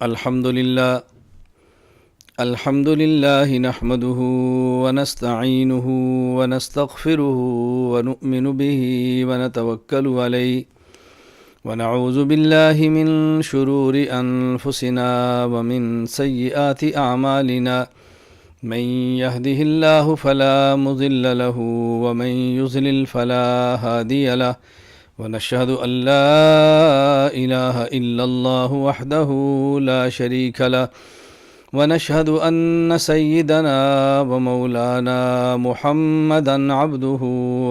الحمد لله نحمده ونستعينه ونستغفره ونؤمن به ونتوكل عليه ونعوذ بالله من شرور أنفسنا ومن سيئات أعمالنا من يهده الله فلا مضل له ومن يضلل فلا هادي له ونشهد أن لا إله إلا الله وحده لا شريك له ونشهد أن سيدنا ومولانا محمدا عبده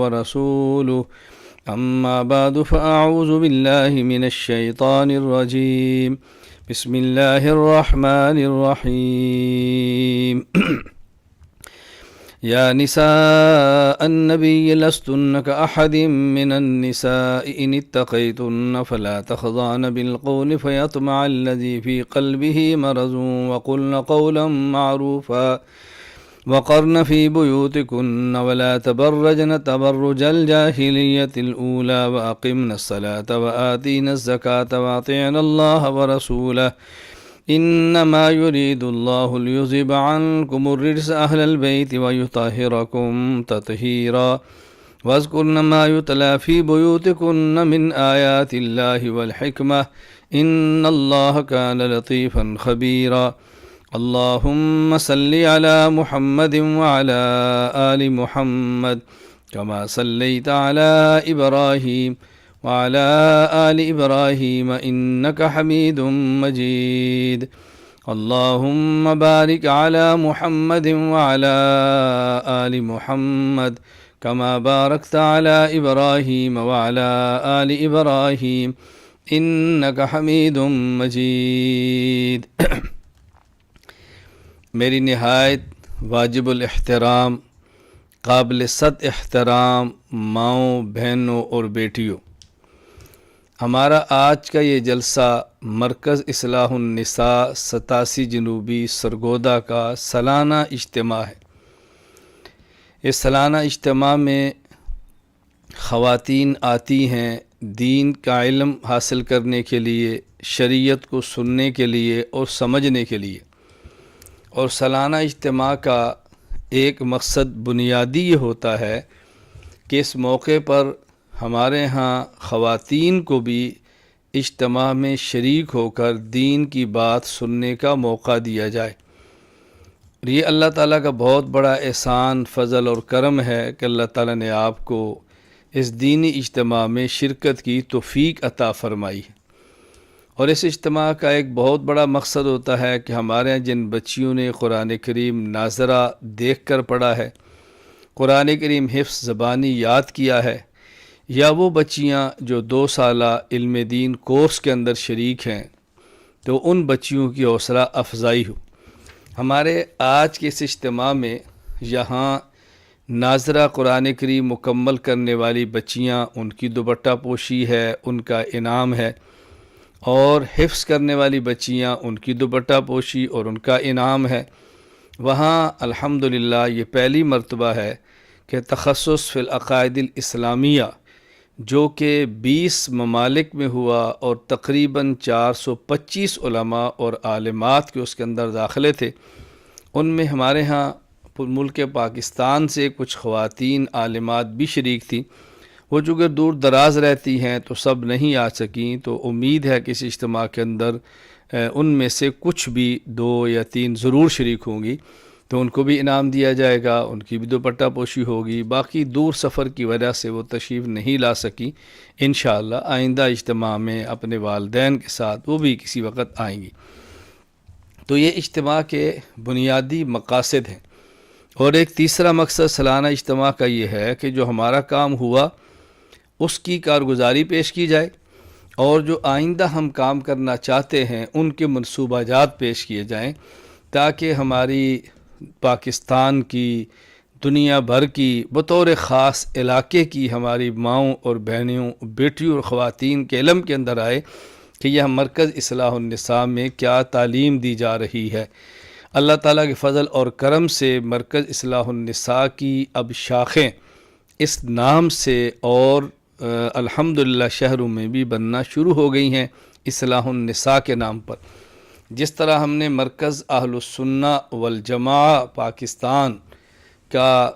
ورسوله أما بعد فأعوذ بالله من الشيطان الرجيم بسم الله الرحمن الرحيم يا نساء النبي لستن كأحد من النساء إن اتقيتن فلا تخضعن بالقول فيطمع الذي في قلبه مرض وقلن قولا معروفا وقرن في بيوتكن ولا تبرجن تبرج الجاهلية الأولى وأقمن الصلاة وآتين الزكاة وأطيعن الله ورسوله إنما يريد الله ليذهب عنكم الرجس أهل البيت ويطهركم تطهيرا واذكرن ما يتلى في بيوتكن من آيات الله والحكمة إن الله كان لطيفا خبيرا اللهم صل على محمد وعلى آل محمد كما صليت على إبراهيم وعلى آل إبراهيم إنك حميد مجيد اللهم بارك على محمد وعلى آل محمد كما باركت على إبراهيم وعلى آل إبراهيم إنك حميد مجيد میری نہایت واجب الاحترام قابل صد احترام ماؤں بہنوں اور بیٹیوں، ہمارا آج کا یہ جلسہ مرکز اصلاح النساء 87 جنوبی سرگودا کا سالانہ اجتماع ہے۔ اس سالانہ اجتماع میں خواتین آتی ہیں دین کا علم حاصل کرنے کے لیے، شریعت کو سننے کے لیے اور سمجھنے کے لیے، اور سالانہ اجتماع کا ایک مقصد بنیادی یہ ہوتا ہے کہ اس موقع پر ہمارے ہاں خواتین کو بھی اجتماع میں شریک ہو کر دین کی بات سننے کا موقع دیا جائے۔ یہ اللہ تعالیٰ کا بہت بڑا احسان، فضل اور کرم ہے کہ اللہ تعالیٰ نے آپ کو اس دینی اجتماع میں شرکت کی توفیق عطا فرمائی ہے۔ اور اس اجتماع کا ایک بہت بڑا مقصد ہوتا ہے کہ ہمارے یہاں جن بچیوں نے قرآن کریم ناظرہ دیکھ کر پڑھا ہے، قرآن کریم حفظ زبانی یاد کیا ہے، یا وہ بچیاں جو 2 سالہ علم دین کورس کے اندر شریک ہیں، تو ان بچیوں کی حوصلہ افزائی ہو۔ ہمارے آج کے اس اجتماع میں یہاں ناظرہ قرآن کریم مکمل کرنے والی بچیاں، ان کی دوپٹہ پوشی ہے، ان کا انعام ہے، اور حفظ کرنے والی بچیاں، ان کی دوپٹہ پوشی اور ان کا انعام ہے۔ وہاں الحمدللہ یہ پہلی مرتبہ ہے کہ تخصص فی العقائد الاسلامیہ جو کہ 20 ممالک میں ہوا اور تقریباً 425 علماء اور عالمات کے اس کے اندر داخلے تھے، ان میں ہمارے ہاں ملک پاکستان سے کچھ خواتین عالمات بھی شریک تھیں۔ وہ چونکہ دور دراز رہتی ہیں تو سب نہیں آ سکیں، تو امید ہے کہ اس اجتماع کے اندر ان میں سے کچھ بھی 2 یا 3 ضرور شریک ہوں گی، تو ان کو بھی انعام دیا جائے گا، ان کی بھی دوپٹہ پوشی ہوگی۔ باقی دور سفر کی وجہ سے وہ تشریف نہیں لا سکی، انشاءاللہ آئندہ اجتماع میں اپنے والدین کے ساتھ وہ بھی کسی وقت آئیں گی۔ تو یہ اجتماع کے بنیادی مقاصد ہیں۔ اور ایک تیسرا مقصد سالانہ اجتماع کا یہ ہے کہ جو ہمارا کام ہوا اس کی کارگزاری پیش کی جائے، اور جو آئندہ ہم کام کرنا چاہتے ہیں ان کے منصوبہ جات پیش کیے جائیں، تاکہ ہماری پاکستان کی، دنیا بھر کی، بطور خاص علاقے کی ہماری ماؤں اور بہنوں، بیٹیوں اور خواتین کے علم کے اندر آئے کہ یہ مرکز اصلاح النساء میں کیا تعلیم دی جا رہی ہے۔ اللہ تعالیٰ کے فضل اور کرم سے مرکز اصلاح النساء کی اب شاخیں اس نام سے اور الحمدللہ شہروں میں بھی بننا شروع ہو گئی ہیں اصلاح النساء کے نام پر، جس طرح ہم نے مرکز اہل السنہ والجماعہ پاکستان کا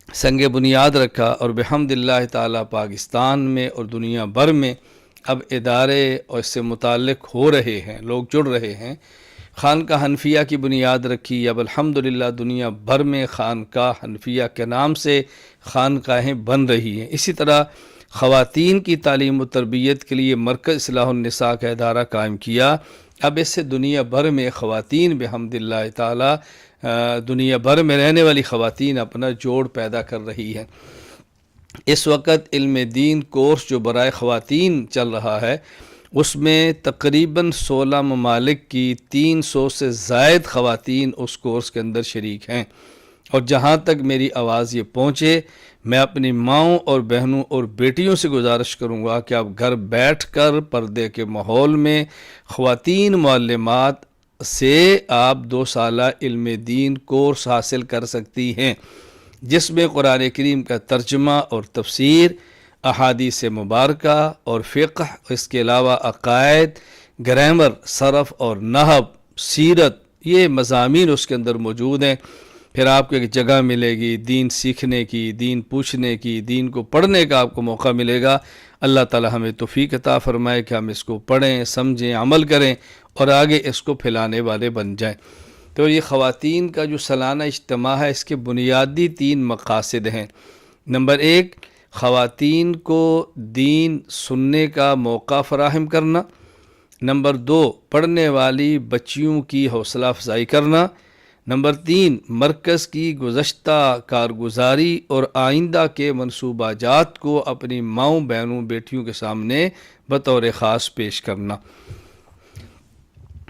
سنگ بنیاد رکھا اور بحمد اللہ تعالیٰ پاکستان میں اور دنیا بھر میں اب ادارے اور اس سے متعلق ہو رہے ہیں، لوگ جڑ رہے ہیں۔ خانقاہ حنفیہ کی بنیاد رکھی، اب الحمدللہ دنیا بھر میں خانقاہ حنفیہ کے نام سے خانقاہیں بن رہی ہیں۔ اسی طرح خواتین کی تعلیم و تربیت کے لیے مرکز اصلاح النساء کا ادارہ قائم کیا۔ اب اس سے دنیا بھر میں خواتین بحمد اللہ تعالی دنیا بھر میں رہنے والی خواتین اپنا جوڑ پیدا کر رہی ہیں۔ اس وقت علم دین کورس جو برائے خواتین چل رہا ہے، اس میں تقریباً 16 ممالک کی 300 سے زائد خواتین اس کورس کے اندر شریک ہیں۔ اور جہاں تک میری آواز یہ پہنچے، میں اپنی ماؤں اور بہنوں اور بیٹیوں سے گزارش کروں گا کہ آپ گھر بیٹھ کر پردے کے ماحول میں خواتین معلمات سے آپ 2 سالہ علم دین کورس حاصل کر سکتی ہیں، جس میں قرآن کریم کا ترجمہ اور تفسیر، احادیث مبارکہ اور فقہ، اس کے علاوہ عقائد، گرامر، صرف اور نحو، سیرت، یہ مضامین اس کے اندر موجود ہیں۔ پھر آپ کو ایک جگہ ملے گی دین سیکھنے کی، دین پوچھنے کی، دین کو پڑھنے کا آپ کو موقع ملے گا۔ اللہ تعالی ہمیں توفیق عطا فرمائے کہ ہم اس کو پڑھیں، سمجھیں، عمل کریں اور آگے اس کو پھیلانے والے بن جائیں۔ تو یہ خواتین کا جو سالانہ اجتماع ہے، اس کے بنیادی 3 مقاصد ہیں۔ نمبر 1، خواتین کو دین سننے کا موقع فراہم کرنا۔ نمبر 2، پڑھنے والی بچیوں کی حوصلہ افزائی کرنا۔ نمبر 3، مرکز کی گزشتہ کارگزاری اور آئندہ کے منصوبہ جات کو اپنی ماؤں، بہنوں، بیٹیوں کے سامنے بطور خاص پیش کرنا۔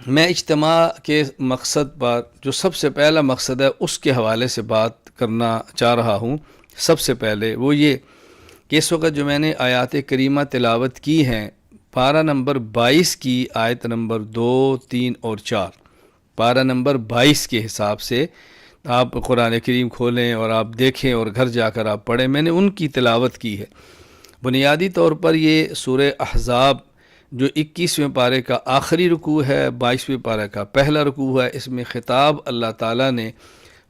میں اجتماع کے مقصد پر جو سب سے پہلا مقصد ہے اس کے حوالے سے بات کرنا چاہ رہا ہوں۔ سب سے پہلے وہ یہ کہ اس وقت جو میں نے آیات کریمہ تلاوت کی ہیں، پارہ نمبر 22 کی آیت نمبر 2، 3 اور 4، پارہ نمبر 22 کے حساب سے آپ قرآن کریم کھولیں اور آپ دیکھیں اور گھر جا کر آپ پڑھیں، میں نے ان کی تلاوت کی ہے۔ بنیادی طور پر یہ سورہ احزاب جو 21ویں پارے کا آخری رکوع ہے، 22ویں پارے کا پہلا رکوع ہے، اس میں خطاب اللہ تعالیٰ نے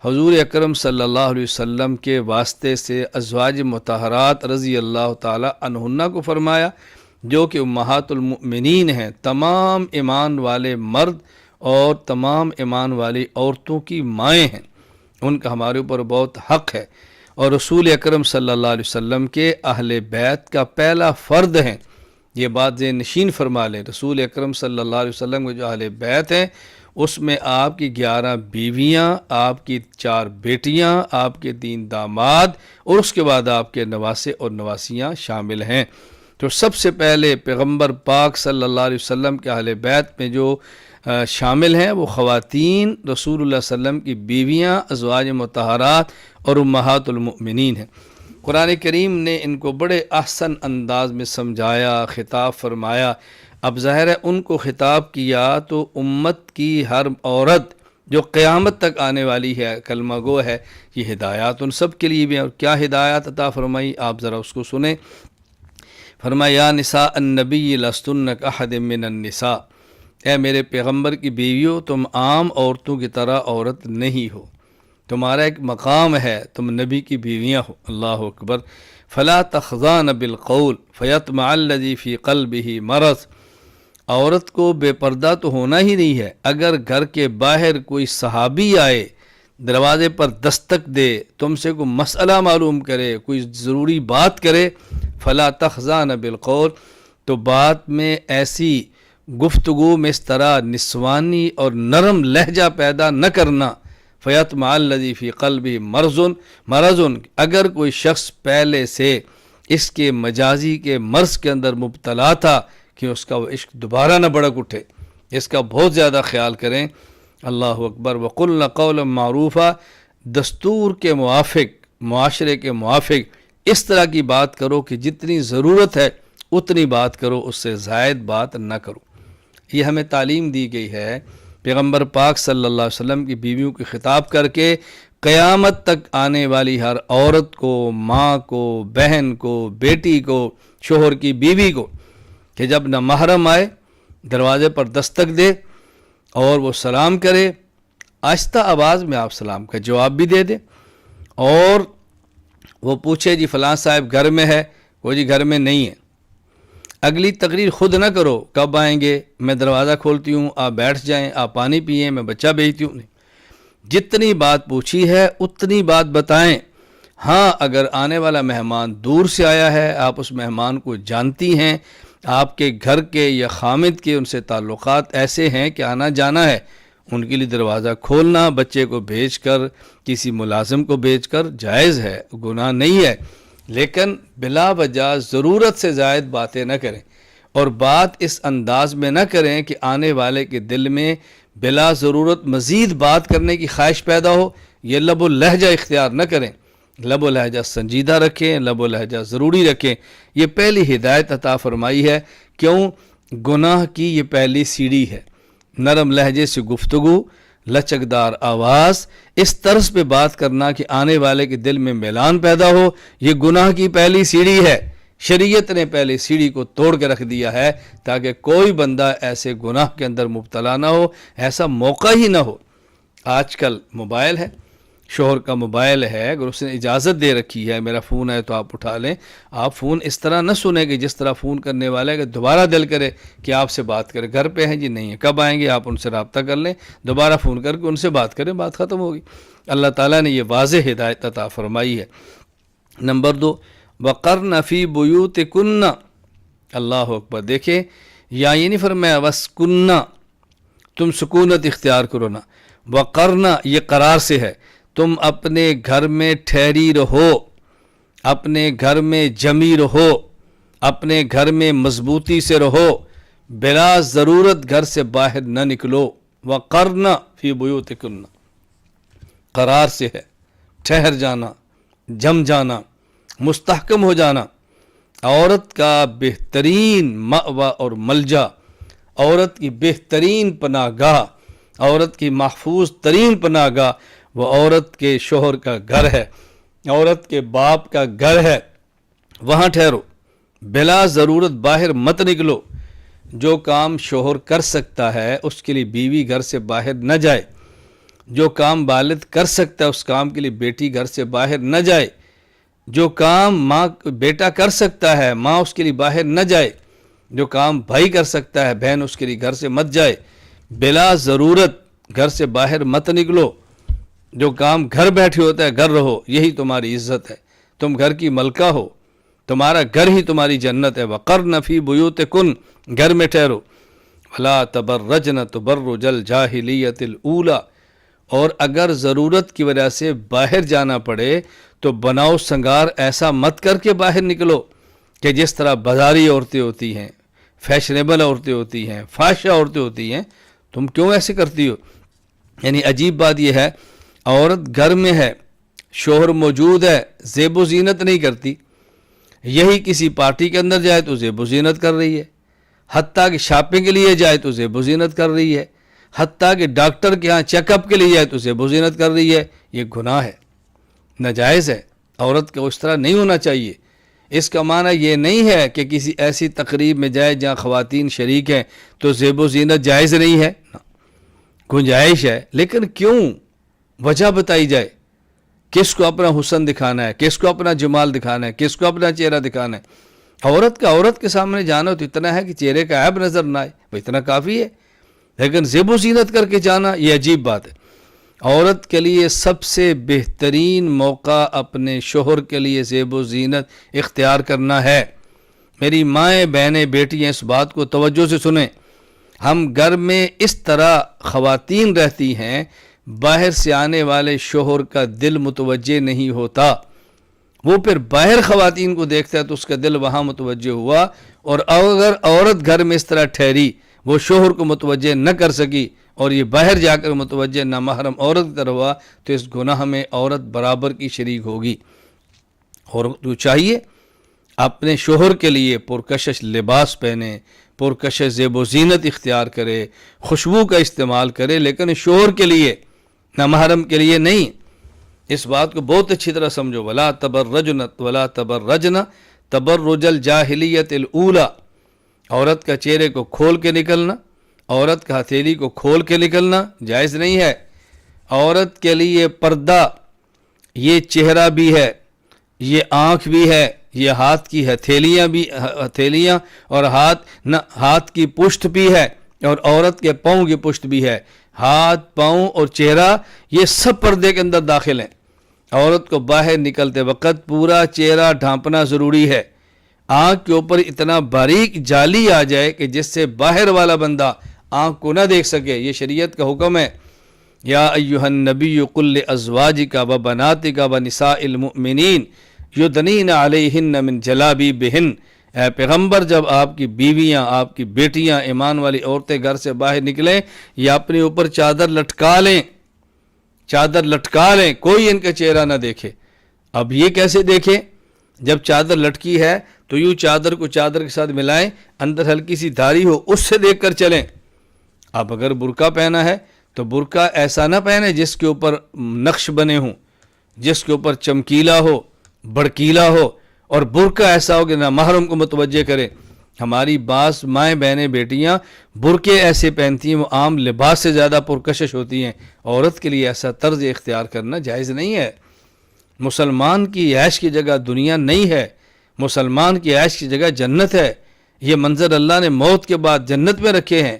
حضور اکرم صلی اللہ علیہ وسلم کے واسطے سے ازواج مطہرات رضی اللہ تعالیٰ عنہن کو فرمایا، جو کہ امہات المؤمنین ہیں، تمام ایمان والے مرد اور تمام ایمان والی عورتوں کی مائیں ہیں، ان کا ہمارے اوپر بہت حق ہے، اور رسول اکرم صلی اللہ علیہ وسلم کے اہل بیت کا پہلا فرد ہیں۔ یہ بات ذہن نشین فرما لیں، رسول اکرم صلی اللہ علیہ وسلم کے جو اہل بیت ہیں، اس میں آپ کی 11 بیویاں، آپ کی 4 بیٹیاں، آپ کے 3 داماد اور اس کے بعد آپ کے نواسے اور نواسیاں شامل ہیں۔ تو سب سے پہلے پیغمبر پاک صلی اللہ علیہ وسلم کے اہل بیت میں جو شامل ہیں وہ خواتین رسول اللہ صلی اللہ علیہ وسلم کی بیویاں، ازواج مطہرات اور امہات المؤمنین ہیں۔ قرآن کریم نے ان کو بڑے احسن انداز میں سمجھایا، خطاب فرمایا۔ اب ظاہر ہے ان کو خطاب کیا تو امت کی ہر عورت جو قیامت تک آنے والی ہے، کلمہ گو ہے، یہ ہدایات ان سب کے لیے بھی ہیں۔ اور کیا ہدایات عطا فرمائی، آپ ذرا اس کو سنیں۔ فرمایا یا نساء النبی لستن کاحد من النساء، اے میرے پیغمبر کی بیویوں، تم عام عورتوں کی طرح عورت نہیں ہو، تمہارا ایک مقام ہے، تم نبی کی بیویاں ہو۔ اللہ اکبر۔ فلا تخضعن بالقول فیطمع الذی فی قلبہ مرض، عورت کو بے پردہ تو ہونا ہی نہیں ہے، اگر گھر کے باہر کوئی صحابی آئے، دروازے پر دستک دے، تم سے کوئی مسئلہ معلوم کرے، کوئی ضروری بات کرے، فلا تخضعن بالقول، تو بات میں ایسی گفتگو میں اس طرح نسوانی اور نرم لہجہ پیدا نہ کرنا، فیطمع الذی فی قلبہ مرض، اگر کوئی شخص پہلے سے اس کے مجازی کے مرض کے اندر مبتلا تھا کہ اس کا وہ عشق دوبارہ نہ بھڑک اٹھے، اس کا بہت زیادہ خیال کریں۔ اللہ اکبر۔ وقلن قولا معروفا، دستور کے موافق، معاشرے کے موافق اس طرح کی بات کرو کہ جتنی ضرورت ہے اتنی بات کرو، اس سے زائد بات نہ کرو۔ یہ ہمیں تعلیم دی گئی ہے پیغمبر پاک صلی اللہ علیہ وسلم کی بیویوں کی خطاب کر کے، قیامت تک آنے والی ہر عورت کو، ماں کو، بہن کو، بیٹی کو، شوہر کی بیوی کو، کہ جب نہ محرم آئے دروازے پر دستک دے، اور وہ سلام کرے، آہستہ آواز میں آپ سلام کا جواب بھی دے دیں، اور وہ پوچھے جی فلاں صاحب گھر میں ہے، وہ جی گھر میں نہیں ہے، اگلی تقریر خود نہ کرو، کب آئیں گے، میں دروازہ کھولتی ہوں، آپ بیٹھ جائیں، آپ پانی پئیں، میں بچہ بھیجتی ہوں، نہیں، جتنی بات پوچھی ہے اتنی بات بتائیں۔ ہاں اگر آنے والا مہمان دور سے آیا ہے، آپ اس مہمان کو جانتی ہیں، آپ کے گھر کے یا خامد کے ان سے تعلقات ایسے ہیں کہ آنا جانا ہے، ان کے لیے دروازہ کھولنا بچے کو بھیج کر، کسی ملازم کو بھیج کر جائز ہے، گناہ نہیں ہے، لیکن بلا وجہ ضرورت سے زائد باتیں نہ کریں، اور بات اس انداز میں نہ کریں کہ آنے والے کے دل میں بلا ضرورت مزید بات کرنے کی خواہش پیدا ہو۔ یہ لب و لہجہ اختیار نہ کریں، لب و لہجہ سنجیدہ رکھیں، لب و لہجہ ضروری رکھیں۔ یہ پہلی ہدایت عطا فرمائی ہے، کیوں؟ گناہ کی یہ پہلی سیڑھی ہے۔ نرم لہجے سے گفتگو، لچکدار آواز، اس طرز پہ بات کرنا کہ آنے والے کے دل میں میلان پیدا ہو، یہ گناہ کی پہلی سیڑھی ہے۔ شریعت نے پہلے سیڑھی کو توڑ کے رکھ دیا ہے تاکہ کوئی بندہ ایسے گناہ کے اندر مبتلا نہ ہو، ایسا موقع ہی نہ ہو۔ آج کل موبائل ہے، شوہر کا موبائل ہے، اگر اس نے اجازت دے رکھی ہے میرا فون ہے تو آپ اٹھا لیں، آپ فون اس طرح نہ سنیں کہ جس طرح فون کرنے والا ہے کہ دوبارہ دل کرے کہ آپ سے بات کرے، گھر پہ ہیں جی نہیں ہے، کب آئیں گے، آپ ان سے رابطہ کر لیں، دوبارہ فون کر کے ان سے بات کریں، بات ختم ہوگی۔ اللہ تعالیٰ نے یہ واضح ہدایت عطا فرمائی ہے۔ نمبر 2، وقرن فی بیوتکن، اللہ اکبر، دیکھیں یا یہ نہیں فرمایا وسکن، تم سکونت اختیار کرو نا، وقرن یہ قرار سے ہے، تم اپنے گھر میں ٹھہری رہو، اپنے گھر میں جمی رہو، اپنے گھر میں مضبوطی سے رہو، بلا ضرورت گھر سے باہر نہ نکلو۔ وقرن فی بیوتکن قرار سے ہے، ٹھہر جانا، جم جانا، مستحکم ہو جانا۔ عورت کا بہترین مأوی اور ملجا، عورت کی بہترین پناہ گاہ، عورت کی محفوظ ترین پناہ گاہ وہ عورت کے شوہر کا گھر ہے، عورت کے باپ کا گھر ہے، وہاں ٹھہرو، بلا ضرورت باہر مت نکلو۔ جو کام شوہر کر سکتا ہے اس کے لیے بیوی گھر سے باہر نہ جائے، جو کام والد کر سکتا ہے اس کام کے لیے بیٹی گھر سے باہر نہ جائے، جو کام ماں بیٹا کر سکتا ہے ماں اس کے لیے باہر نہ جائے، جو کام بھائی کر سکتا ہے بہن اس کے لیے گھر سے مت جائے، بلا ضرورت گھر سے باہر مت نکلو۔ جو کام گھر بیٹھے ہوتا ہے گھر رہو، یہی تمہاری عزت ہے، تم گھر کی ملکہ ہو، تمہارا گھر ہی تمہاری جنت ہے۔ وقرن فی بیوتکن، گھر میں ٹھہرو۔ ولا تبرجن تبرج الجاہلیت الاولی، اور اگر ضرورت کی وجہ سے باہر جانا پڑے تو بناؤ سنگار ایسا مت کر کے باہر نکلو کہ جس طرح بازاری عورتیں ہوتی ہیں، فیشنیبل عورتیں ہوتی ہیں، فحشہ عورتیں ہوتی ہیں، تم کیوں ایسے کرتی ہو؟ یعنی عجیب بات یہ ہے، عورت گھر میں ہے، شوہر موجود ہے، زیب و زینت نہیں کرتی، یہی کسی پارٹی کے اندر جائے تو زیب و زینت کر رہی ہے، حتیٰ کہ شاپنگ کے لیے جائے تو زیب و زینت کر رہی ہے، حتیٰ کہ ڈاکٹر کے ہاں چیک اپ کے لیے جائے تو زیب و زینت کر رہی ہے۔ یہ گناہ ہے، ناجائز ہے، عورت کو اس طرح نہیں ہونا چاہیے۔ اس کا معنی یہ نہیں ہے کہ کسی ایسی تقریب میں جائے جہاں خواتین شریک ہیں تو زیب و زینت جائز نہیں ہے، گنجائش ہے، لیکن کیوں؟ وجہ بتائی جائے، کس کو اپنا حسن دکھانا ہے، کس کو اپنا جمال دکھانا ہے، کس کو اپنا چہرہ دکھانا ہے۔ عورت کا عورت کے سامنے جانا تو اتنا ہے کہ چہرے کا عیب نظر نہ آئے، وہ اتنا کافی ہے، لیکن زیب و زینت کر کے جانا یہ عجیب بات ہے۔ عورت کے لیے سب سے بہترین موقع اپنے شوہر کے لیے زیب و زینت اختیار کرنا ہے۔ میری مائیں، بہنیں، بیٹیاں اس بات کو توجہ سے سنیں، ہم گھر میں اس طرح خواتین رہتی ہیں، باہر سے آنے والے شوہر کا دل متوجہ نہیں ہوتا، وہ پھر باہر خواتین کو دیکھتا ہے تو اس کا دل وہاں متوجہ ہوا، اور اگر عورت گھر میں اس طرح ٹھہری، وہ شوہر کو متوجہ نہ کر سکی اور یہ باہر جا کر متوجہ نامحرم عورت کی طرف ہوا، تو اس گناہ میں عورت برابر کی شریک ہوگی۔ عورت کو چاہیے اپنے شوہر کے لیے پرکشش لباس پہنے، پرکشش زیب و زینت اختیار کرے، خوشبو کا استعمال کرے، لیکن شوہر کے لیے، نامحرم کے لیے نہیں۔ اس بات کو بہت اچھی طرح سمجھو۔ ولا تبرجن تبرج الجاہلیت الاولی، عورت کا چہرے کو کھول کے نکلنا، عورت کا ہتھیلی کو کھول کے نکلنا جائز نہیں ہے۔ عورت کے لیے پردہ یہ چہرہ بھی ہے، یہ آنکھ بھی ہے، یہ ہاتھ کی ہتھیلیاں اور ہاتھ کی پشت بھی ہے، اور عورت کے پاؤں کی پشت بھی ہے۔ ہاتھ، پاؤں اور چہرہ یہ سب پردے کے اندر داخل ہیں۔ عورت کو باہر نکلتے وقت پورا چہرہ ڈھانپنا ضروری ہے۔ آنکھ کے اوپر اتنا باریک جالی آ جائے کہ جس سے باہر والا بندہ آنکھ کو نہ دیکھ سکے، یہ شریعت کا حکم ہے۔ یا ایھا النبی قل لازواجک و بناتک و نساء المؤمنین یدنین علیہن من جلابیبہن، اے پیغمبر جب آپ کی بیویاں، آپ کی بیٹیاں، ایمان والی عورتیں گھر سے باہر نکلیں یا اپنے اوپر چادر لٹکا لیں، کوئی ان کا چہرہ نہ دیکھے۔ اب یہ کیسے دیکھیں؟ جب چادر لٹکی ہے تو یوں چادر کو چادر کے ساتھ ملائیں، اندر ہلکی سی دھاری ہو اس سے دیکھ کر چلیں۔ اب اگر برقع پہنا ہے تو برقع ایسا نہ پہنے جس کے اوپر نقش بنے ہوں، جس کے اوپر چمکیلا ہو، بڑکیلا ہو، اور برقع ایسا ہو کہ نہ محرم کو متوجہ کرے۔ ہماری بعض مائیں بہنیں بیٹیاں برقعے ایسے پہنتی ہیں، وہ عام لباس سے زیادہ پرکشش ہوتی ہیں۔ عورت کے لیے ایسا طرز اختیار کرنا جائز نہیں ہے۔ مسلمان کی عیش کی جگہ دنیا نہیں ہے، مسلمان کی عیش کی جگہ جنت ہے۔ یہ منظر اللہ نے موت کے بعد جنت میں رکھے ہیں۔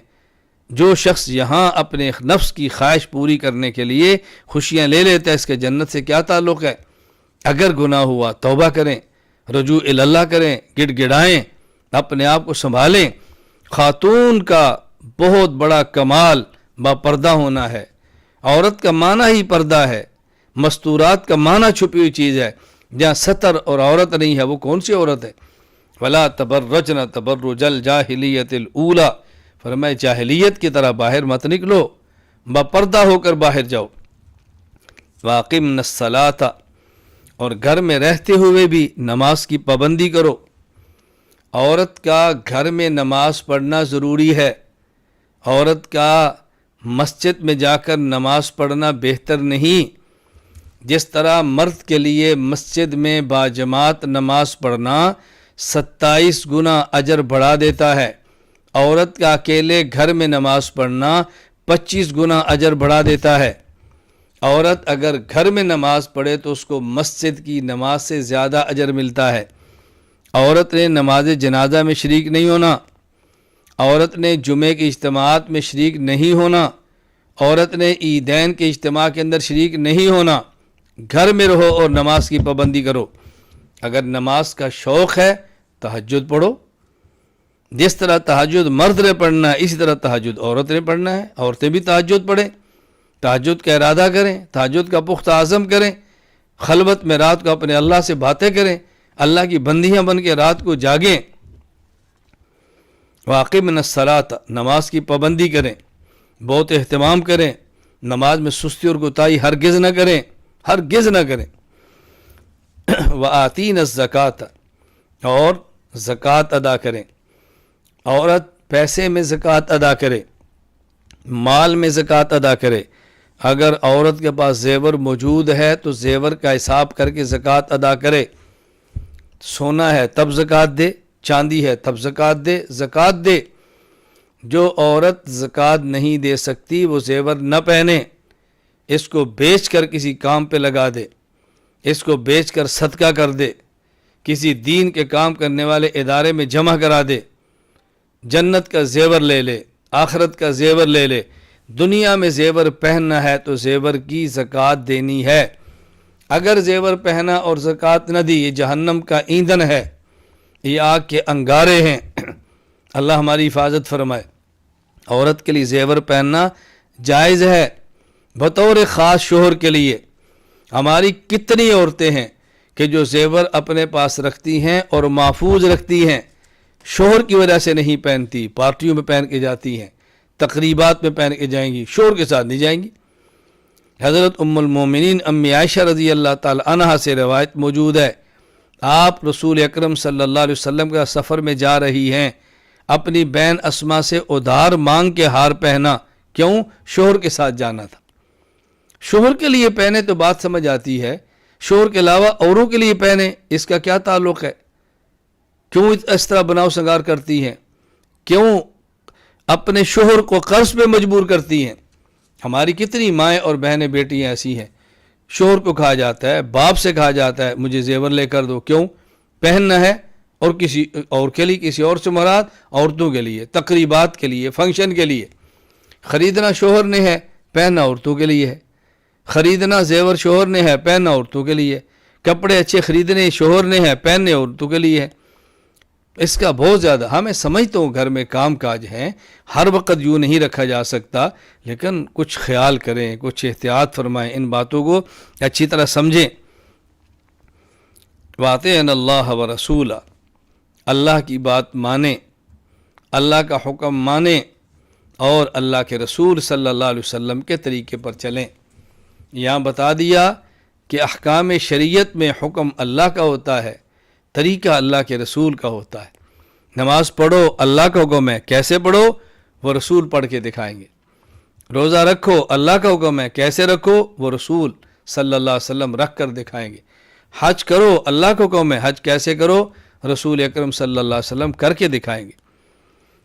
جو شخص یہاں اپنے نفس کی خواہش پوری کرنے کے لیے خوشیاں لے لیتا ہے، اس کے جنت سے کیا تعلق ہے؟ اگر گناہ ہوا توبہ کریں، رجوع اللہ کریں، گڑ گڑائیں، اپنے آپ کو سنبھالیں۔ خاتون کا بہت بڑا کمال با پردہ ہونا ہے۔ عورت کا معنی ہی پردہ ہے، مستورات کا معنی چھپی ہوئی چیز ہے۔ جہاں ستر اور عورت نہیں ہے وہ کون سی عورت ہے؟ وَلَا تَبَرَّجْنَ تَبَرُّجَ الْجَاهِلِيَّةِ الْأُولَى، فرمائے جاہلیت کی طرح باہر مت نکلو، با پردہ ہو کر باہر جاؤ۔ وَأَقِمْنَ الصَّلَاةَ، اور گھر میں رہتے ہوئے بھی نماز کی پابندی کرو۔ عورت کا گھر میں نماز پڑھنا ضروری ہے۔ عورت کا مسجد میں جا کر نماز پڑھنا بہتر نہیں۔ جس طرح مرد کے لیے مسجد میں باجماعت نماز پڑھنا 27 گنا اجر بڑھا دیتا ہے، عورت کا اکیلے گھر میں نماز پڑھنا 25 گنا اجر بڑھا دیتا ہے۔ عورت اگر گھر میں نماز پڑھے تو اس کو مسجد کی نماز سے زیادہ اجر ملتا ہے۔ عورت نے نماز جنازہ میں شریک نہیں ہونا، عورت نے جمعے کے اجتماعات میں شریک نہیں ہونا، عورت نے عیدین کے اجتماع کے اندر شریک نہیں ہونا۔ گھر میں رہو اور نماز کی پابندی کرو۔ اگر نماز کا شوق ہے تہجد پڑھو، جس طرح تہجد مرد نے پڑھنا ہے اسی طرح تہجد عورت نے پڑھنا ہے۔ عورتیں بھی تہجد پڑھیں، تہجد کا ارادہ کریں، تہجد کا پختہ عزم کریں، خلوت میں رات کو اپنے اللہ سے باتیں کریں، اللہ کی بندیاں بن کے رات کو جاگیں۔ وَأَقِمْنَ الصَّلَاةَ، نماز کی پابندی کریں، بہت اہتمام کریں، نماز میں سستی اور کوتاہی ہرگز نہ کریں، ہرگز نہ کریں۔ وَآتِينَ الزَّكَاةَ، اور زکوٰۃ ادا کریں۔ عورت پیسے میں زکوٰۃ ادا کرے، مال میں زکوٰۃ ادا کرے۔ اگر عورت کے پاس زیور موجود ہے تو زیور کا حساب کر کے زکوٰۃ ادا کرے۔ سونا ہے تب زکوٰۃ دے، چاندی ہے تب زکوٰۃ دے۔ جو عورت زکوٰۃ نہیں دے سکتی وہ زیور نہ پہنے، اس کو بیچ کر کسی کام پہ لگا دے، اس کو بیچ کر صدقہ کر دے، کسی دین کے کام کرنے والے ادارے میں جمع کرا دے۔ جنت کا زیور لے لے، آخرت کا زیور لے لے۔ دنیا میں زیور پہننا ہے تو زیور کی زکوٰۃ دینی ہے۔ اگر زیور پہنا اور زکوٰۃ نہ دی، یہ جہنم کا ایندھن ہے، یہ آگ کے انگارے ہیں۔ اللہ ہماری حفاظت فرمائے۔ عورت کے لیے زیور پہننا جائز ہے بطور خاص شوہر کے لیے۔ ہماری کتنی عورتیں ہیں کہ جو زیور اپنے پاس رکھتی ہیں اور محفوظ رکھتی ہیں، شوہر کی وجہ سے نہیں پہنتی، پارٹیوں میں پہن کے جاتی ہیں، تقریبات میں پہن کے جائیں گی، شوہر کے ساتھ نہیں جائیں گی۔ حضرت ام المومنین امی عائشہ رضی اللہ تعالی عنہا سے روایت موجود ہے، آپ رسول اکرم صلی اللہ علیہ وسلم کا سفر میں جا رہی ہیں، اپنی بہن اسما سے ادھار مانگ کے ہار پہنا۔ کیوں؟ شوہر کے ساتھ جانا تھا۔ شوہر کے لیے پہنے تو بات سمجھ آتی ہے، شوہر کے علاوہ اوروں کے لیے پہنے، اس کا کیا تعلق ہے؟ کیوں اس طرح بناؤ سنگار کرتی ہیں؟ کیوں اپنے شوہر کو قرض پہ مجبور کرتی ہیں۔ ہماری کتنی مائیں اور بہنیں بیٹیاں ایسی ہیں، شوہر کو کہا جاتا ہے، باپ سے کہا جاتا ہے مجھے زیور لے کر دو، کیوں؟ پہننا ہے، اور کسی اور کے لیے، کسی اور سے مراد عورتوں کے لیے، تقریبات کے لیے، فنکشن کے لیے۔ خریدنا شوہر نے ہے، پہننا عورتوں کے لیے ہے۔ خریدنا زیور شوہر نے ہے، پہننا عورتوں کے لیے۔ کپڑے اچھے خریدنے شوہر نے ہے، پہننے عورتوں کے لیے ہے۔ اس کا بہت زیادہ ہمیں سمجھتا ہوں گھر میں کام کاج ہیں، ہر وقت یوں نہیں رکھا جا سکتا، لیکن کچھ خیال کریں، کچھ احتیاط فرمائیں، ان باتوں کو اچھی طرح سمجھیں۔ وَأَطِیعْنَا اللَّهَ وَرَسُولَهُ، اللہ کی بات مانیں، اللہ کا حکم مانیں، اور اللہ کے رسول صلی اللہ علیہ وسلم کے طریقے پر چلیں۔ یہاں بتا دیا کہ احکام شریعت میں حکم اللہ کا ہوتا ہے، طریقہ اللہ کے رسول کا ہوتا ہے۔ نماز پڑھو، اللہ کا حکم ہے، کیسے پڑھو؟ وہ رسول پڑھ کے دکھائیں گے۔ روزہ رکھو، اللہ کا حکم ہے، کیسے رکھو؟ وہ رسول صلی اللہ علیہ وسلم رکھ کر دکھائیں گے۔ حج کرو، اللہ کا حکم ہے، حج کیسے کرو؟ رسول اکرم صلی اللہ علیہ وسلم کر کے دکھائیں گے۔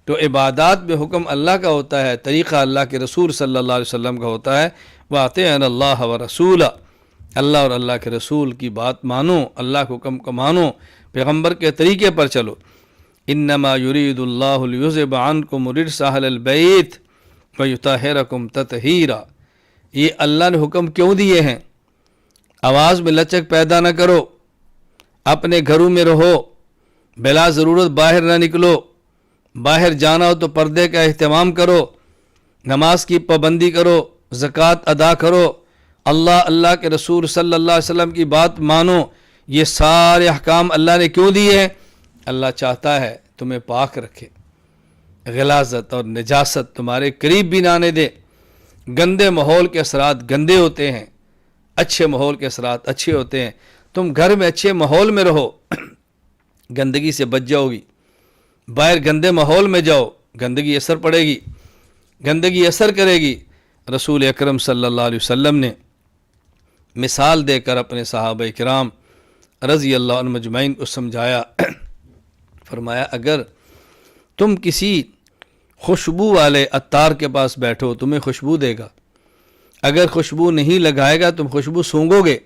تو عبادات میں حکم اللہ کا ہوتا ہے، طریقہ اللہ کے رسول صلی اللہ علیہ وسلم کا ہوتا ہے۔ وَأَطِیعْنَا اللَّهَ وَرَسُولَهُ، اللہ اور اللہ کے رسول کی بات مانو، اللہ کے حکم کو مانو، پیغمبر کے طریقے پر چلو۔ انما یرید اللہ لیذہب عنکم الرجس اہل البیت ویطہرکم تطہیرا، یہ اللہ نے حکم کیوں دیے ہیں؟ آواز میں لچک پیدا نہ کرو، اپنے گھروں میں رہو، بلا ضرورت باہر نہ نکلو، باہر جانا ہو تو پردے کا اہتمام کرو، نماز کی پابندی کرو، زکوٰۃ ادا کرو، اللہ کے رسول صلی اللہ علیہ وسلم کی بات مانو۔ یہ سارے احکام اللہ نے کیوں دیے ہیں؟ اللہ چاہتا ہے تمہیں پاک رکھے، غلاظت اور نجاست تمہارے قریب بھی نہ آنے دے۔ گندے ماحول کے اثرات گندے ہوتے ہیں، اچھے ماحول کے اثرات اچھے ہوتے ہیں۔ تم گھر میں اچھے ماحول میں رہو، گندگی سے بچ جاؤ گی۔ باہر گندے ماحول میں جاؤ، گندگی اثر پڑے گی، گندگی اثر کرے گی۔ رسول اکرم صلی اللہ علیہ وسلم نے مثال دے کر اپنے صحابہ کرام رضی اللہ عنہم اجمعین کو سمجھایا، فرمایا اگر تم کسی خوشبو والے عطار کے پاس بیٹھو تمہیں خوشبو دے گا، اگر خوشبو نہیں لگائے گا تم خوشبو سونگو گے۔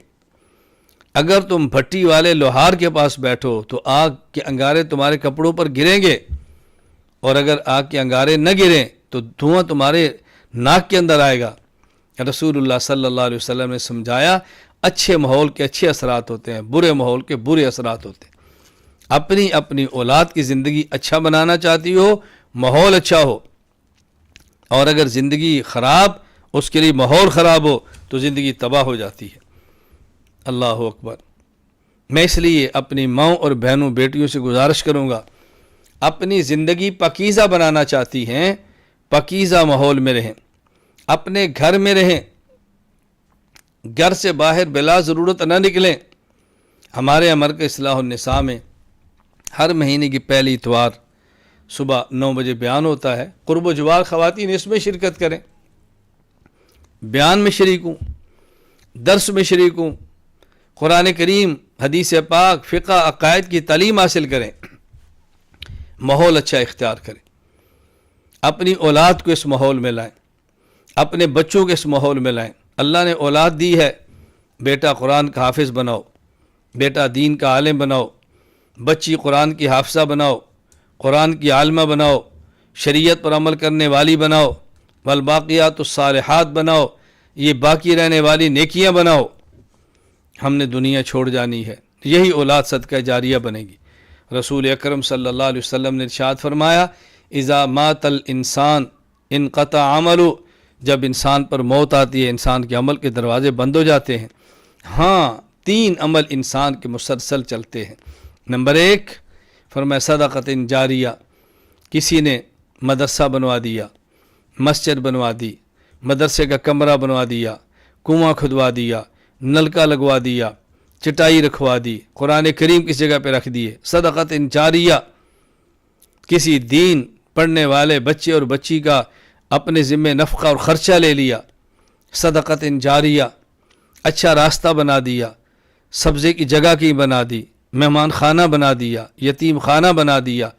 اگر تم بھٹی والے لوہار کے پاس بیٹھو تو آگ کے انگارے تمہارے کپڑوں پر گریں گے، اور اگر آگ کے انگارے نہ گریں تو دھواں تمہارے ناک کے اندر آئے گا۔ رسول اللہ صلی اللہ علیہ وسلم نے سمجھایا اچھے ماحول کے اچھے اثرات ہوتے ہیں، برے ماحول کے برے اثرات ہوتے ہیں۔ اپنی اولاد کی زندگی اچھا بنانا چاہتی ہو، ماحول اچھا ہو، اور اگر زندگی خراب، اس کے لیے ماحول خراب ہو تو زندگی تباہ ہو جاتی ہے۔ اللہ اکبر۔ میں اس لیے اپنی ماؤں اور بہنوں بیٹیوں سے گزارش کروں گا، اپنی زندگی پاکیزہ بنانا چاہتی ہیں، پاکیزہ ماحول میں رہیں، اپنے گھر میں رہیں، گھر سے باہر بلا ضرورت نہ نکلیں۔ ہمارے مرکز اصلاح النساء میں ہر مہینے کی پہلی اتوار صبح 9 بجے بیان ہوتا ہے۔ قرب و جوار خواتین اس میں شرکت کریں، بیان میں شریک ہوں، درس میں شریک ہوں، قرآن کریم، حدیث پاک، فقہ، عقائد کی تعلیم حاصل کریں، ماحول اچھا اختیار کریں، اپنی اولاد کو اس ماحول میں لائیں، اپنے بچوں کو اس ماحول میں لائیں۔ اللہ نے اولاد دی ہے، بیٹا قرآن کا حافظ بناؤ، بیٹا دین کا عالم بناؤ، بچی قرآن کی حافظہ بناؤ، قرآن کی عالمہ بناؤ، شریعت پر عمل کرنے والی بناؤ، والباقیات الصالحات بناؤ، یہ باقی رہنے والی نیکیاں بناؤ۔ ہم نے دنیا چھوڑ جانی ہے، یہی اولاد صدقہ جاریہ بنے گی۔ رسول اکرم صلی اللہ علیہ وسلم نے ارشاد فرمایا اذا مات الانسان انقطع عملہ، جب انسان پر موت آتی ہے انسان کے عمل کے دروازے بند ہو جاتے ہیں۔ ہاں، 3 عمل انسان کے مسلسل چلتے ہیں۔ نمبر 1 فرمایا صدقۃ جاریہ، کسی نے مدرسہ بنوا دیا، مسجد بنوا دی، مدرسے کا کمرہ بنوا دیا، کنواں کھدوا دیا، نلکا لگوا دیا، چٹائی رکھوا دی، قرآن کریم کس جگہ پہ رکھ دیے، صدقۃ جاریہ۔ کسی دین پڑھنے والے بچے اور بچی کا اپنے ذمے نفقہ اور خرچہ لے لیا، صدقۃ جاریہ۔ اچھا راستہ بنا دیا، سبزے کی جگہ کی بنا دی، مہمان خانہ بنا دیا، یتیم خانہ بنا دیا،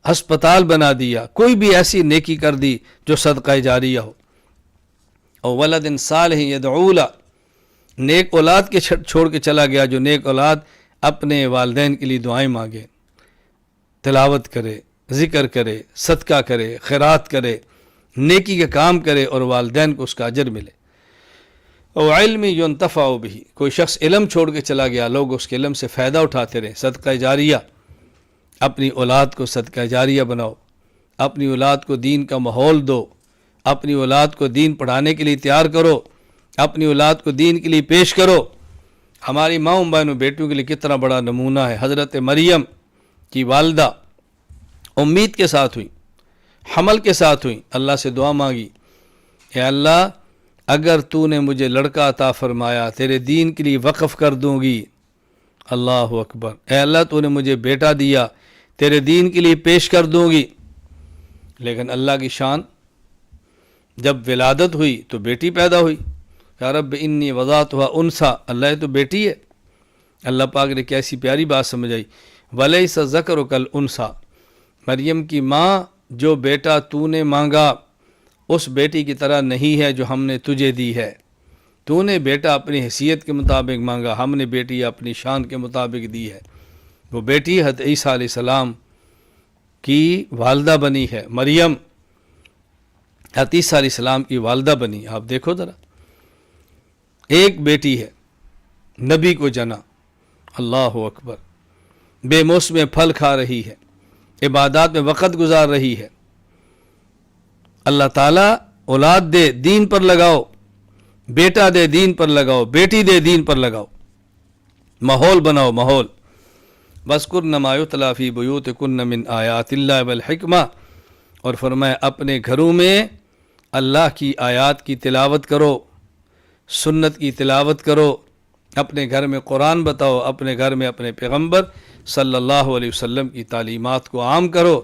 ہسپتال بنا دیا، کوئی بھی ایسی نیکی کر دی جو صدقہ جاریہ ہو. اور ولد صالح یدعو لہ، نیک اولاد کے چھوڑ کے چلا گیا جو نیک اولاد اپنے والدین کے لیے دعائیں مانگے، تلاوت کرے، ذکر کرے، صدقہ کرے، خیرات کرے، نیکی کے کام کرے اور والدین کو اس کا اجر ملے. اور علم ینتفع بہ، کوئی شخص علم چھوڑ کے چلا گیا، لوگ اس کے علم سے فائدہ اٹھاتے رہے. صدقہ جاریہ، اپنی اولاد کو صدقہ جاریہ بناؤ، اپنی اولاد کو دین کا ماحول دو، اپنی اولاد کو دین پڑھانے کے لیے تیار کرو، اپنی اولاد کو دین کے لیے پیش کرو. ہماری ماں بہنوں بیٹیوں کے لیے کتنا بڑا نمونہ ہے. حضرت مریم کی والدہ امید کے ساتھ ہوئی، حمل کے ساتھ ہوئی، اللہ سے دعا مانگی، اے اللہ اگر تو نے مجھے لڑکا عطا فرمایا تیرے دین کے لیے وقف کر دوں گی. اللہ اکبر. اے اللہ تو نے مجھے بیٹا دیا تیرے دین کے لیے پیش کر دوں گی. لیکن اللہ کی شان، جب ولادت ہوئی تو بیٹی پیدا ہوئی. یا رب انی وضعتها انثی، اللہ یہ تو بیٹی ہے. اللہ پاک نے کیسی پیاری بات سمجھائی، ولیس الذکر کالانثی، مریم کی ماں جو بیٹا تو نے مانگا اس بیٹی کی طرح نہیں ہے جو ہم نے تجھے دی ہے. تو نے بیٹا اپنی حیثیت کے مطابق مانگا، ہم نے بیٹی اپنی شان کے مطابق دی ہے. وہ بیٹی حضرت عیسیٰ علیہ السلام کی والدہ بنی ہے. مریم حضرت عیسیٰ علیہ السلام کی والدہ بنی. آپ دیکھو ذرا، ایک بیٹی ہے، نبی کو جنا. اللہ اکبر. بے موسم پھل کھا رہی ہے، عبادات میں وقت گزار رہی ہے. اللہ تعالیٰ اولاد دے دین پر لگاؤ، بیٹا دے دین پر لگاؤ، بیٹی دے دین پر لگاؤ، ماحول بناؤ ماحول. وَاذْكُرْنَ مَا يُتْلَىٰ فِي بُيُوتِكُنَّ مِنْ آیَاتِ اللَّهِ وَالْحِکْمَةِ، اور فرمایا اپنے گھروں میں اللہ کی آیات کی تلاوت کرو، سنت کی تلاوت کرو، اپنے گھر میں قرآن بتاؤ، اپنے گھر میں اپنے پیغمبر صلی اللہ علیہ وسلم کی تعلیمات کو عام کرو.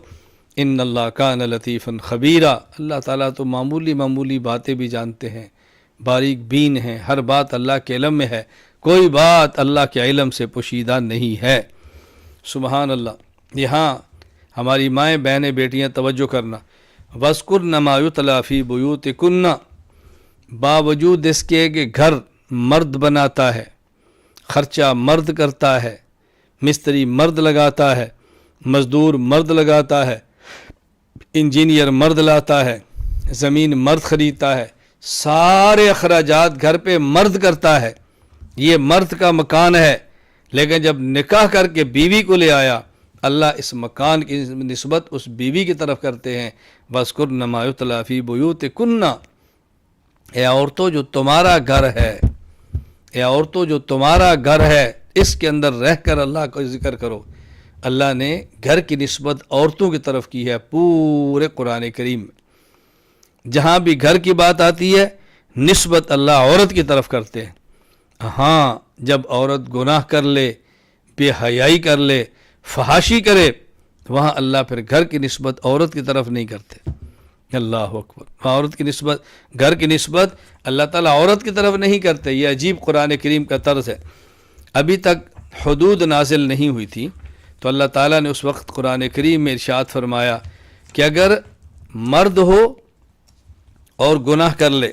ان اللہ کان لطیفا خبیرا، اللہ تعالیٰ تو معمولی باتیں بھی جانتے ہیں، باریک بین ہیں، ہر بات اللہ کے علم میں ہے، کوئی بات اللہ کے علم سے پوشیدہ نہیں ہے. سبحان اللہ. یہاں ہماری مائیں بہنیں بیٹیاں توجہ کرنا. وَاذْكُرْنَ مَا يُتْلَىٰ فِي بُيُوتِكُنَّ، باوجود اس کے کہ گھر مرد بناتا ہے، خرچہ مرد کرتا ہے، مستری مرد لگاتا ہے، مزدور مرد لگاتا ہے، انجینئر مرد لاتا ہے، زمین مرد خریدتا ہے، سارے اخراجات گھر پہ مرد کرتا ہے. یہ مرد کا مکان ہے. لیکن جب نکاح کر کے بیوی کو لے آیا، اللہ اس مکان کی نسبت اس بیوی کی طرف کرتے ہیں. وَاذْكُرْنَ مَا يُتْلَىٰ فِي بُيُوتِكُنَّ، اے عورتوں جو تمہارا گھر ہے، اے عورتوں جو تمہارا گھر ہے، اس کے اندر رہ کر اللہ کا ذکر کرو. اللہ نے گھر کی نسبت عورتوں کی طرف کی ہے پورے قرآن کریم میں. جہاں بھی گھر کی بات آتی ہے نسبت اللہ عورت کی طرف کرتے ہیں. ہاں جب عورت گناہ کر لے، بے حیائی کر لے، فحاشی کرے، وہاں اللہ پھر گھر کی نسبت عورت کی طرف نہیں کرتے. اللہ اکبر. عورت کی نسبت، گھر کی نسبت اللہ تعالیٰ عورت کی طرف نہیں کرتے. یہ عجیب قرآن کریم کا طرز ہے. ابھی تک حدود نازل نہیں ہوئی تھی تو اللہ تعالیٰ نے اس وقت قرآن کریم میں ارشاد فرمایا کہ اگر مرد ہو اور گناہ کر لے،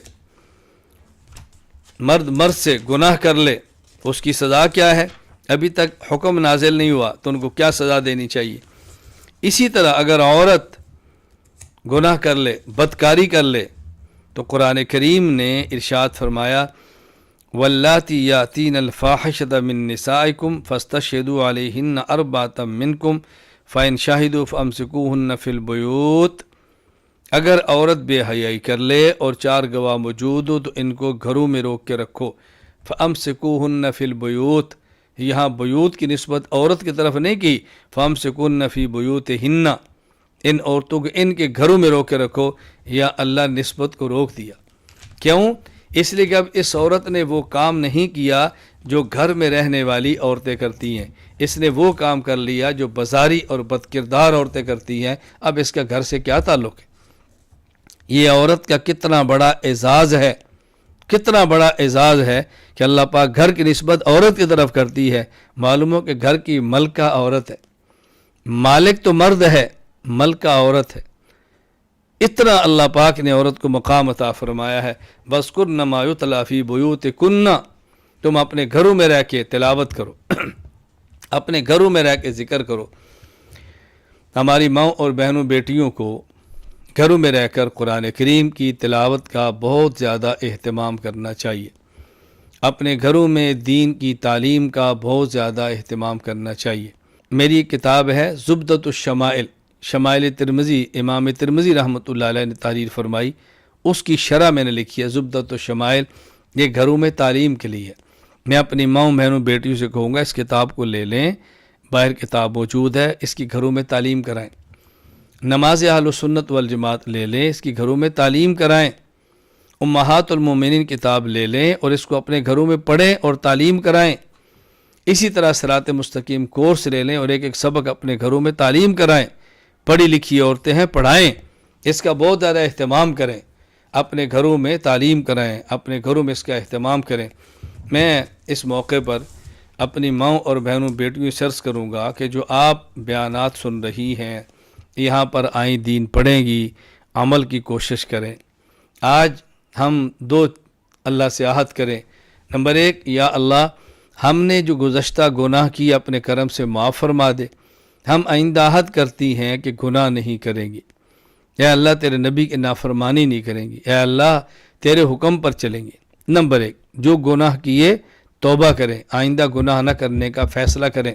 مرد سے گناہ کر لے، اس کی سزا کیا ہے؟ ابھی تک حکم نازل نہیں ہوا تو ان کو کیا سزا دینی چاہیے. اسی طرح اگر عورت گناہ کر لے، بدکاری کر لے، تو قرآن کریم نے ارشاد فرمایا واللاتی یاتین الفاحشۃ من نسائکم فاستشہدوا علیہن اربعۃ منکم فإن شہدوا فامسکوہن فی البیوت. اگر عورت بے حیائی کر لے اور 4 گواہ موجود ہو تو ان کو گھروں میں روک کے رکھو. فامسکوہن فی البیوت، یہاں بیوت کی نسبت عورت کی طرف نہیں کی، فامسکوہن فی بیوتہن، ان عورتوں کو ان کے گھروں میں روک کے رکھو. یا اللہ نسبت کو روک دیا. کیوں؟ اس لیے کہ اب اس عورت نے وہ کام نہیں کیا جو گھر میں رہنے والی عورتیں کرتی ہیں، اس نے وہ کام کر لیا جو بازاری اور بدکردار عورتیں کرتی ہیں. اب اس کا گھر سے کیا تعلق ہے؟ یہ عورت کا کتنا بڑا اعزاز ہے، کتنا بڑا اعزاز ہے کہ اللہ پاک گھر کی نسبت عورت کی طرف کرتی ہے. معلوم ہو کہ گھر کی ملکہ عورت ہے، مالک تو مرد ہے ملکہ عورت ہے، اتنا اللہ پاک نے عورت کو مقام عطا فرمایا ہے۔ وَاذْكُرْنَ مَا يُتْلَىٰ فِي بُيُوتِكُنَّ، تم اپنے گھروں میں رہ کے تلاوت کرو، اپنے گھروں میں رہ کے ذکر کرو۔ ہماری ماؤں اور بہنوں بیٹیوں کو گھروں میں رہ کر قرآن کریم کی تلاوت کا بہت زیادہ اہتمام کرنا چاہیے، اپنے گھروں میں دین کی تعلیم کا بہت زیادہ اہتمام کرنا چاہیے۔ میری ایک کتاب ہے زبدۃ الشمائل، شمائل ترمذی، امام ترمذی رحمۃ اللہ علیہ نے تحریر فرمائی، اس کی شرح میں نے لکھی ہے زبدۃ الشمائل، یہ گھروں میں تعلیم کے لیے ہے۔ میں اپنی ماؤں بہنوں بیٹیوں سے کہوں گا اس کتاب کو لے لیں، باہر کتاب موجود ہے، اس کی گھروں میں تعلیم کرائیں۔ نماز اہل سنت والجماعت لے لیں، اس کی گھروں میں تعلیم کرائیں۔ امہات المومنین کتاب لے لیں اور اس کو اپنے گھروں میں پڑھیں اور تعلیم کرائیں۔ اسی طرح صراط مستقیم کورس لے لیں اور ایک ایک سبق اپنے گھروں میں تعلیم کرائیں۔ پڑھی لکھی عورتیں ہیں، پڑھائیں، اس کا بہت زیادہ اہتمام کریں، اپنے گھروں میں تعلیم کرائیں، اپنے گھروں میں اس کا اہتمام کریں۔ میں اس موقع پر اپنی ماؤں اور بہنوں بیٹیوں سے عرض کروں گا کہ جو آپ بیانات سن رہی ہیں، یہاں پر آئیں، دین پڑھیں گی، عمل کی کوشش کریں۔ آج ہم دو اللہ سے عہد کریں۔ نمبر 1، یا اللہ ہم نے جو گزشتہ گناہ کی اپنے کرم سے معاف فرما دے، ہم آئندہ عہد کرتی ہیں کہ گناہ نہیں کریں گی۔ اے اللہ تیرے نبی کی نافرمانی نہیں کریں گی، اے اللہ تیرے حکم پر چلیں گے۔ نمبر 1، جو گناہ کیے توبہ کریں، آئندہ گناہ نہ کرنے کا فیصلہ کریں،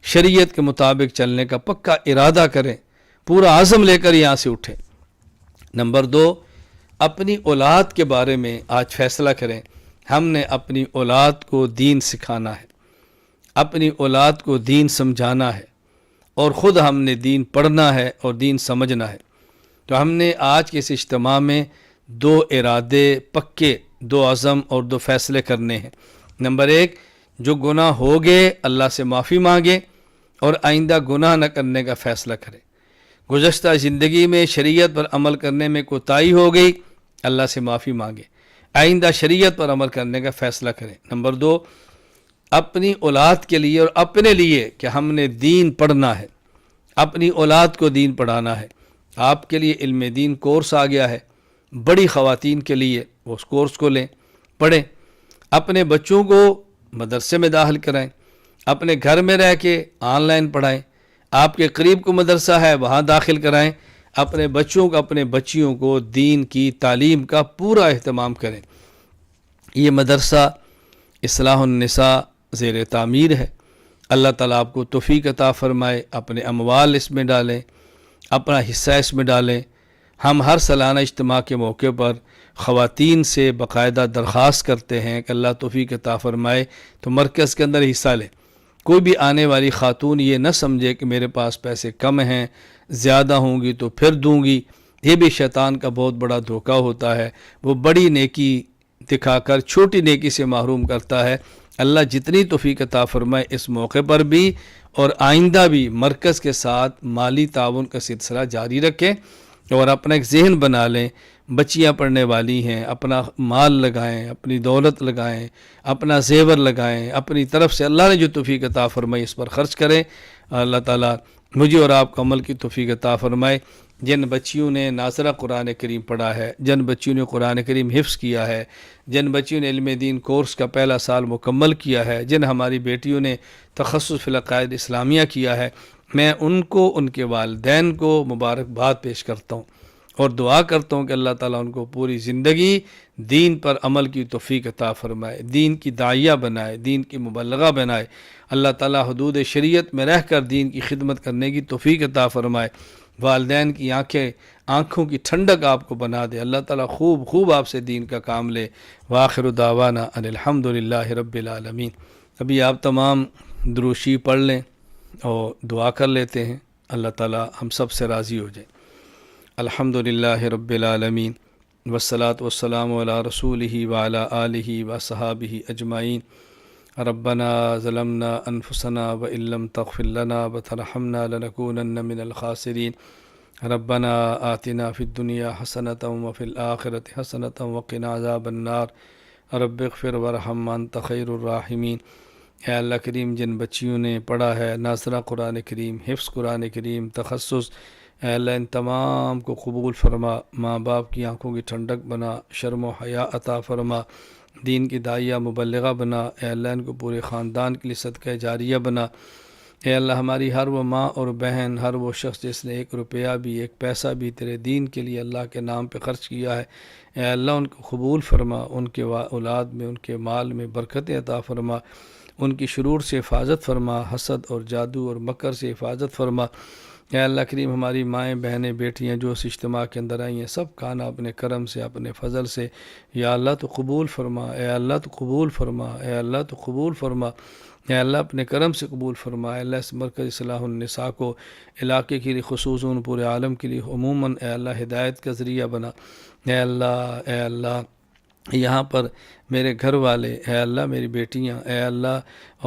شریعت کے مطابق چلنے کا پکا ارادہ کریں، پورا عزم لے کر یہاں سے اٹھیں۔ نمبر 2، اپنی اولاد کے بارے میں آج فیصلہ کریں، ہم نے اپنی اولاد کو دین سکھانا ہے، اپنی اولاد کو دین سمجھانا ہے، اور خود ہم نے دین پڑھنا ہے اور دین سمجھنا ہے۔ تو ہم نے آج کے اس اجتماع میں 2 ارادے پکے، 2 عزم اور 2 فیصلے کرنے ہیں۔ نمبر 1، جو گناہ ہو گئے اللہ سے معافی مانگیں اور آئندہ گناہ نہ کرنے کا فیصلہ کریں۔ گزشتہ زندگی میں شریعت پر عمل کرنے میں کوتاہی ہو گئی، اللہ سے معافی مانگیں، آئندہ شریعت پر عمل کرنے کا فیصلہ کریں۔ نمبر 2، اپنی اولاد کے لیے اور اپنے لیے کہ ہم نے دین پڑھنا ہے، اپنی اولاد کو دین پڑھانا ہے۔ آپ کے لیے علم دین کورس آ گیا ہے، بڑی خواتین کے لیے اس کورس کو لیں، پڑھیں، اپنے بچوں کو مدرسے میں داخل کرائیں، اپنے گھر میں رہ کے آن لائن پڑھائیں، آپ کے قریب کو مدرسہ ہے وہاں داخل کرائیں، اپنے بچوں کو، اپنے بچیوں کو دین کی تعلیم کا پورا اہتمام کریں۔ یہ مدرسہ اصلاح النساء زیر تعمیر ہے، اللہ تعالیٰ آپ کو توفیق عطا فرمائے، اپنے اموال اس میں ڈالیں، اپنا حصہ اس میں ڈالیں۔ ہم ہر سالانہ اجتماع کے موقع پر خواتین سے باقاعدہ درخواست کرتے ہیں کہ اللہ توفیق عطا فرمائے تو مرکز کے اندر حصہ لیں۔ کوئی بھی آنے والی خاتون یہ نہ سمجھے کہ میرے پاس پیسے کم ہیں، زیادہ ہوں گی تو پھر دوں گی، یہ بھی شیطان کا بہت بڑا دھوکہ ہوتا ہے، وہ بڑی نیکی دکھا کر چھوٹی نیکی سے محروم کرتا ہے۔ اللہ جتنی توفیق عطا فرمائے اس موقع پر بھی اور آئندہ بھی مرکز کے ساتھ مالی تعاون کا سلسلہ جاری رکھیں اور اپنا ایک ذہن بنا لیں، بچیاں پڑھنے والی ہیں، اپنا مال لگائیں، اپنی دولت لگائیں، اپنا زیور لگائیں، اپنی طرف سے اللہ نے جو توفیق عطا فرمائی اس پر خرچ کریں۔ اللہ تعالیٰ مجھے اور آپ کو عمل کی توفیق عطا فرمائے۔ جن بچیوں نے ناظرہ قرآن کریم پڑھا ہے، جن بچیوں نے قرآن کریم حفظ کیا ہے، جن بچیوں نے علم دین کورس کا پہلا سال مکمل کیا ہے، جن ہماری بیٹیوں نے تخصص فی العقائد اسلامیہ کیا ہے، میں ان کو، ان کے والدین کو مبارکباد پیش کرتا ہوں اور دعا کرتا ہوں کہ اللہ تعالیٰ ان کو پوری زندگی دین پر عمل کی توفیق عطا فرمائے، دین کی داعیہ بنائے، دین کی مبلغہ بنائے۔ اللہ تعالیٰ حدود شریعت میں رہ کر دین کی خدمت کرنے کی توفیق عطا فرمائے۔ والدین کی آنکھوں کی ٹھنڈک آپ کو بنا دے۔ اللہ تعالیٰ خوب آپ سے دین کا کام لے۔ وآخر دعوانا ان الحمدللہ رب العالمین۔ ابھی آپ تمام دروشی پڑھ لیں اور دعا کر لیتے ہیں، اللہ تعالیٰ ہم سب سے راضی ہو جائے۔ الحمدللہ رب العالمین والصلاة والسلام علی رسولہ وعلی آلہ وصحابہ اجمعین۔ ربنا ظلمنا انفسنا وان لم تغفر لنا وترحمنا لنكونن من الخاسرین۔ ربنا آتنا فی الدنیا حسنۃ وفی الآخرۃ حسنۃ وقنا عذاب النار۔ رب اغفر وارحم انت خیر الراحمین۔ اے اللہ کریم جن بچیوں نے پڑھا ہے ناظرہ قرآن کریم، حفظ قرآن کریم، تخصص، اے اللہ ان تمام کو قبول فرما، ماں باپ کی آنکھوں کی ٹھنڈک بنا، شرم و حیا عطا فرما، دین کی داعیہ مبلغہ بنا، اے اللہ ان کو پورے خاندان کے لیے صدقہ جاریہ بنا۔ اے اللہ ہماری ہر وہ ماں اور بہن، ہر وہ شخص جس نے 1 روپیہ بھی 1 پیسہ بھی تیرے دین کے لیے اللہ کے نام پہ خرچ کیا ہے، اے اللہ ان کو قبول فرما، ان کے اولاد میں، ان کے مال میں برکت عطا فرما، ان کی شرور سے حفاظت فرما، حسد اور جادو اور مکر سے حفاظت فرما۔ اے اللہ کریم ہماری مائیں، بہنیں، بیٹیاں جو اس اجتماع کے اندر آئی ہیں، سب کا نا اپنے کرم سے، اپنے فضل سے یا اللہ تو قبول فرما، اے اللہ تو قبول فرما، اے اللہ تو قبول فرما، اے اللہ اپنے کرم سے قبول فرما۔ اے اللہ اس مرکز اصلاح النساء کو علاقے کے لیے خصوصاً پورے عالم کے لیے عموماً اے اللہ ہدایت کا ذریعہ بنا۔ اے اللہ یہاں پر میرے گھر والے، اے اللہ میری بیٹیاں، اے اللہ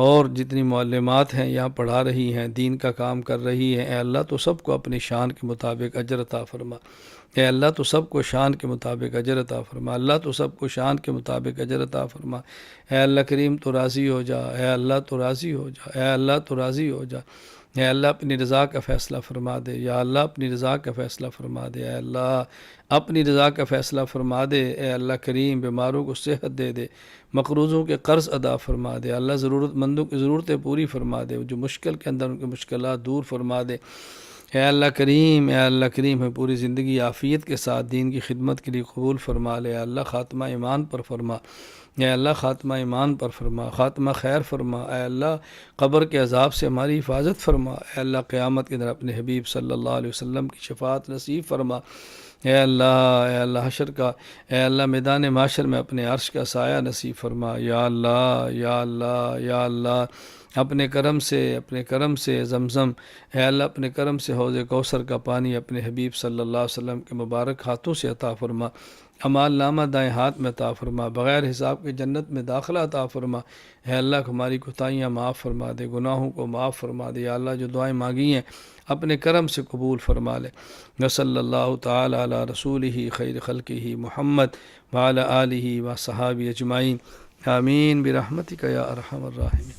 اور جتنی معلمات ہیں یہاں پڑھا رہی ہیں، دین کا کام کر رہی ہیں، اے اللہ تو سب کو اپنی شان کے مطابق اجر عطا فرما۔ اے اللہ تو سب کو شان کے مطابق اجر عطا فرما، اللہ تو سب کو شان کے مطابق اجر عطا فرما۔ اے اللہ کریم تو راضی ہو جا، اے اللہ تو راضی ہو جا، اے اللہ تو راضی ہو جا، اے اللہ اپنی رضا کا فیصلہ فرما دے، یا اللہ اپنی رضا کا فیصلہ فرما دے، اے اللہ اپنی رضا کا فیصلہ فرما دے، اے اللہ کریم بیماروں کو صحت دے دے، مقروضوں کے قرض ادا فرما دے، اللہ ضرورت مندوں کی ضرورتیں پوری فرما دے، جو مشکل کے اندر ان کی مشکلات دور فرما دے۔ اے اللہ کریم، اے اللہ کریم ہے پوری زندگی عافیت کے ساتھ دین کی خدمت کے لیے قبول فرما لے، اے اللہ خاتمہ ایمان پر فرما، اے اللہ خاتمہ ایمان پر فرما، خاتمہ خیر فرما، اے اللہ قبر کے عذاب سے ہماری حفاظت فرما، اے اللہ قیامت کے دن اپنے حبیب صلی اللہ علیہ وسلم کی شفاعت نصیب فرما، اے اللہ حشر کا، اے اللہ میدان معاشر میں اپنے عرش کا سایہ نصیب فرما، یا اللہ یا اللہ یا اللہ اپنے کرم سے زمزم، اے اللہ اپنے کرم سے حوض کوثر کا پانی اپنے حبیب صلی اللہ علیہ وسلم کے مبارک ہاتھوں سے عطا فرما، اعمال نامہ دائیں ہاتھ میں عطا فرما، بغیر حساب کے جنت میں داخلہ عطا فرما، اے اللہ ہماری کوتاہیاں معاف فرما دے، گناہوں کو معاف فرما دے، یا اللہ جو دعائیں مانگی ہیں اپنے کرم سے قبول فرما لے۔ وصلی اللہ تعالی علی رسولہ خیر خلقہ محمد وعلی آلہ وصحابہ اجمعین، آمین برحمتک یا ارحم الراحمین۔